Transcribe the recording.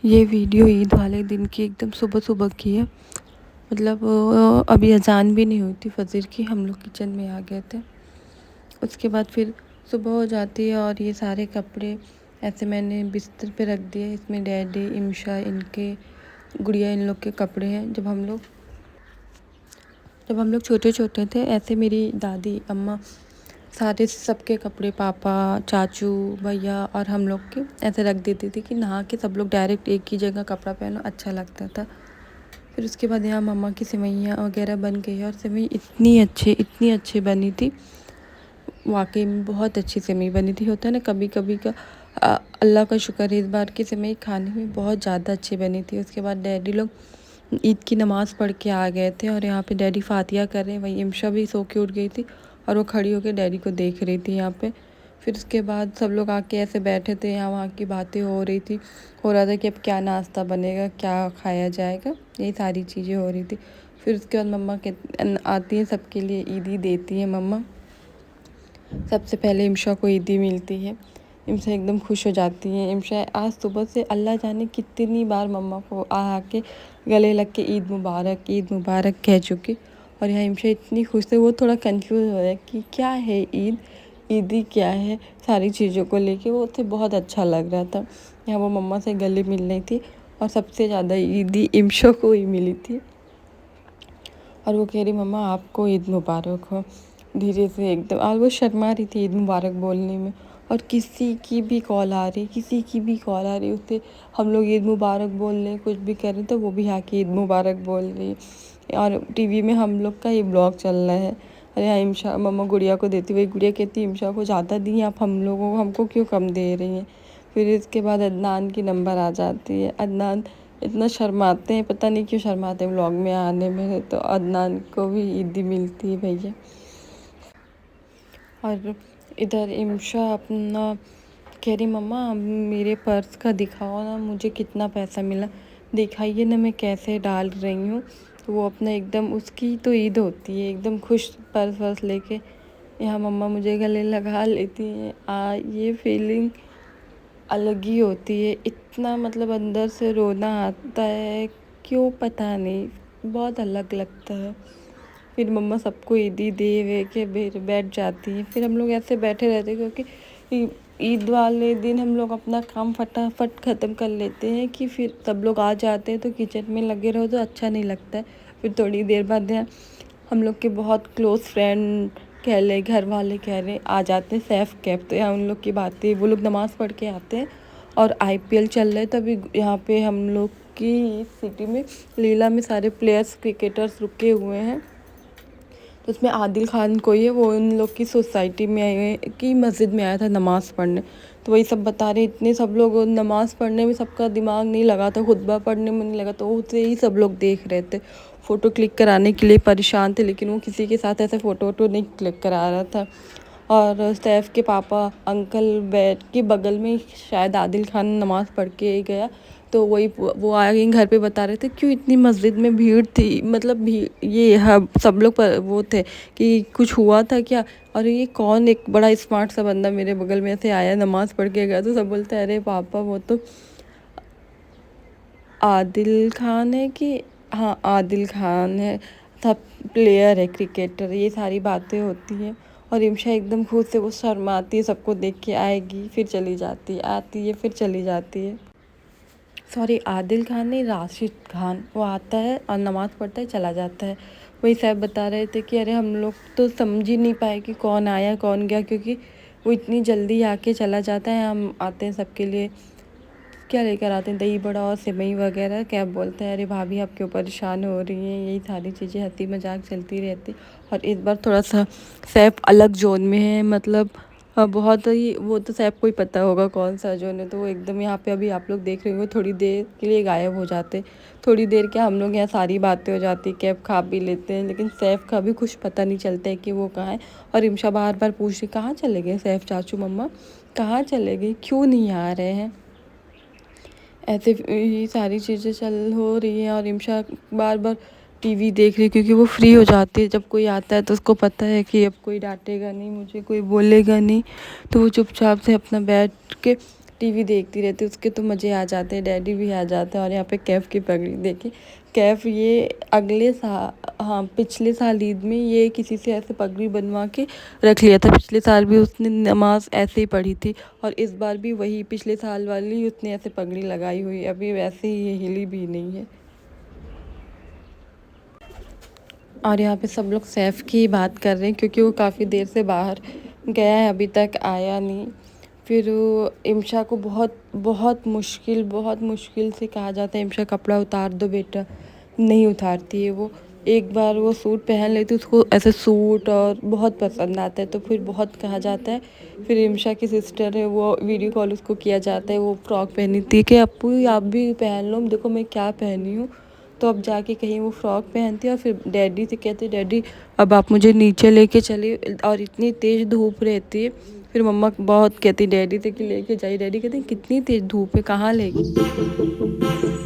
ये वीडियो ईद वाले दिन की एकदम सुबह सुबह की है। मतलब अभी अजान भी नहीं हुई थी फजर की, हम लोग किचन में आ गए थे। उसके बाद फिर सुबह हो जाती है और ये सारे कपड़े ऐसे मैंने बिस्तर पे रख दिए। इसमें डैडी, इमशा, इनके गुड़िया, इन लोग के कपड़े हैं। जब हम लोग छोटे छोटे थे, ऐसे मेरी दादी, अम्मा, सारे सबके कपड़े, पापा, चाचू, भैया और हम लोग के ऐसे रख देती थी कि नहा के सब लोग डायरेक्ट एक ही जगह कपड़ा पहनो, अच्छा लगता था। फिर उसके बाद यहाँ मम्मा की सेवइयाँ वगैरह बन गई और सेवई इतनी अच्छी बनी थी। वाकई में बहुत अच्छी सेवई बनी थी। होता है ना कभी कभी का, अल्लाह का शुक्र है, इस बार की सेवई खाने में बहुत ज़्यादा अच्छी बनी थी। उसके बाद डैडी लोग ईद की नमाज़ पढ़ के आ गए थे और यहाँ पे डैडी फातिया कर रहे हैं। वहीं इमशा भी सो के उठ गई थी और वो खड़ी होकर डैडी को देख रही थी यहाँ पे। फिर उसके बाद सब लोग आके ऐसे बैठे थे, यहाँ वहाँ की बातें हो रही थी। हो रहा था कि अब क्या नाश्ता बनेगा, क्या खाया जाएगा, यही सारी चीज़ें हो रही थी। फिर उसके बाद मम्मा के आती हैं, सबके लिए ईदी देती है मम्मा। सबसे पहले इमशा को ईदी मिलती है। इमशा एकदम खुश हो जाती है। इमशा आज सुबह से अल्लाह जाने कितनी बार मम्मा को आ के गले लग के ईद मुबारक कह चुकी। और यहाँ इमशा इतनी खुश है, वो थोड़ा कंफ्यूज हो रहा है कि क्या है ईद, ईदी क्या है, सारी चीज़ों को लेके वो उसे बहुत अच्छा लग रहा था। यहाँ वो मम्मा से गले मिल रही थी और सबसे ज़्यादा ईदी इमशा को ही मिली थी। और वो कह रही, मम्मा आपको ईद मुबारक हो, धीरे से एकदम। और वो शर्मा रही थी ईद मुबारक बोलने में। और किसी की भी कॉल आ रही उससे, हम लोग ईद मुबारक बोल रहे, कुछ भी कर रहे, तो वो भी आके ईद मुबारक बोल रही। और टीवी में हम लोग का ये ब्लॉग चल रहा है। और यहाँ इमशा मम्मा गुड़िया को देती हुई, गुड़िया कहती है, इमशा को ज़्यादा दी आप हम लोगों को, हमको क्यों कम दे रही हैं। फिर इसके बाद अदनान की नंबर आ जाती है। अदनान इतना शर्माते हैं, पता नहीं क्यों शर्माते हैं व्लॉग में आने में। तो अदनान को भी ईदी मिलती है भैया। और इधर इमशा अपना कह रही, मम्मा मेरे पर्स का दिखाओ ना, मुझे कितना पैसा मिला, दिखाइए ना मैं कैसे डाल रही हूँ। तो वो अपना एकदम, उसकी तो ईद होती है, एकदम खुश पर्स वर्स लेके यहाँ मम्मा मुझे गले लगा लेती हैं। ये फीलिंग अलग ही होती है। इतना मतलब अंदर से रोना आता है, क्यों पता नहीं, बहुत अलग लगता है। फिर मम्मा सबको ईदी दे वे के फिर बैठ जाती है। फिर हम लोग ऐसे बैठे रहते हैं क्योंकि ईद वाले दिन हम लोग अपना काम फटाफट ख़त्म कर लेते हैं कि फिर सब लोग आ जाते हैं, तो किचन में लगे रहो तो अच्छा नहीं लगता है। फिर थोड़ी देर बाद हम लोग के बहुत क्लोज़ फ्रेंड कह ले, घर वाले कह रहे, आ जाते हैं सैफ कैफ। तो यहाँ उन लोग की बातें, वो लोग नमाज़ पढ़ के आते हैं और आईपीएल चल रहा है। तभी यहाँ पे हम लोग की सिटी में लीला में सारे प्लेयर्स, क्रिकेटर्स रुके हुए हैं। तो उसमें आदिल खान कोई है, वो इन लोग की सोसाइटी में आए हुए की मस्जिद में आया था नमाज़ पढ़ने। तो वही सब बता रहे, इतने सब लोग नमाज़ पढ़ने में सबका दिमाग नहीं लगा था, खुतबा पढ़ने में नहीं लगा, तो उसे ही सब लोग देख रहे थे। फ़ोटो क्लिक कराने के लिए परेशान थे, लेकिन वो किसी के साथ ऐसे फ़ोटो वोटो नहीं क्लिक करा रहा था। और सैफ के पापा अंकल बेड के बगल में शायद आदिल खान नमाज़ पढ़ के गया। तो वही वो आए घर पे बता रहे थे, क्यों इतनी मस्जिद में भीड़ थी, मतलब भीड़ ये सब लोग पर वो थे कि कुछ हुआ था क्या। और ये कौन एक बड़ा स्मार्ट सा बंदा मेरे बगल में से आया, नमाज़ पढ़ के गया। तो सब बोलते हैं, अरे पापा वो तो आदिल खान है कि, हाँ आदिल खान है, था प्लेयर है, क्रिकेटर। ये सारी बातें होती हैं। और इमशा एकदम खुद से वो शर्माती है, सबको देख के आएगी फिर चली जाती है, आती है फिर चली जाती है। सॉरी, आदिल खान नहीं, राशिद खान। वो आता है और नमाज़ पढ़ता है, चला जाता है। वही साहब बता रहे थे कि अरे हम लोग तो समझ ही नहीं पाए कि कौन आया कौन गया, क्योंकि वो इतनी जल्दी आके चला जाता है। हम आते हैं सबके लिए, क्या लेकर आते हैं, दही बड़ा और सेवई वगैरह। क्या बोलते हैं, अरे भाभी आप क्यों परेशान हो रही हैं, यही सारी चीज़ें हंसी मजाक चलती रहती। और इस बार थोड़ा सा सैफ अलग जोन में है, मतलब बहुत ही, वो तो सैफ को ही पता होगा कौन सा जोन है। तो वो एकदम यहाँ पे अभी आप लोग देख रहे होंगे, थोड़ी देर के लिए गायब हो जाते। थोड़ी देर क्या, हम लोग यहाँ सारी बातें हो जाती, कैब खा पी लेते हैं, लेकिन सैफ का भी कुछ पता नहीं चलता है कि वो कहाँ है। और इमशा बार बार पूछ रही, कहाँ चले गए सैफ चाचू, मम्मा कहाँ चले गए, क्यों नहीं आ रहे हैं। ऐसे ये सारी चीज़ें चल हो रही हैं। और इमशा बार बार टीवी देख रही, क्योंकि वो फ्री हो जाती है जब कोई आता है, तो उसको पता है कि अब कोई डांटेगा नहीं, मुझे कोई बोलेगा नहीं। तो वो चुपचाप से अपना बैठ के टीवी देखती रहती, उसके तो मज़े आ जाते हैं, डैडी भी आ जाते हैं। और यहाँ पे कैफ़ की पगड़ी देखिए, कैफ़ ये अगले हाँ, पिछले साल ईद में ये किसी से ऐसे पगड़ी बनवा के रख लिया था। पिछले साल भी उसने नमाज़ ऐसे ही पढ़ी थी और इस बार भी वही पिछले साल वाली उसने ऐसे पगड़ी लगाई हुई है। अभी वैसे ही ये हिली भी नहीं है। और यहाँ पे सब लोग सैफ की बात कर रहे हैं क्योंकि वो काफ़ी देर से बाहर गया है, अभी तक आया नहीं। फिर इम्शा को बहुत मुश्किल से कहा जाता है, इम्शा कपड़ा उतार दो बेटा, नहीं उतारती है वो। एक बार वो सूट पहन लेती, उसको ऐसे सूट और बहुत पसंद आता है, तो फिर बहुत कहा जाता है। फिर इम्शा की सिस्टर है, वो वीडियो कॉल उसको किया जाता है, वो फ्रॉक पहनी थी कि अप्पू आप भी पहन लो, देखो मैं क्या पहनी हूँ। तो अब जाके कहीं वो फ्रॉक पहनती है और फिर डैडी से कहती है, डैडी अब आप मुझे नीचे लेके चलिए, और इतनी तेज़ धूप रहती है। फिर मम्मा बहुत कहती डैडी से कि लेके जाइए, डैडी कहते हैं कितनी तेज़ धूप है, कहाँ लेके।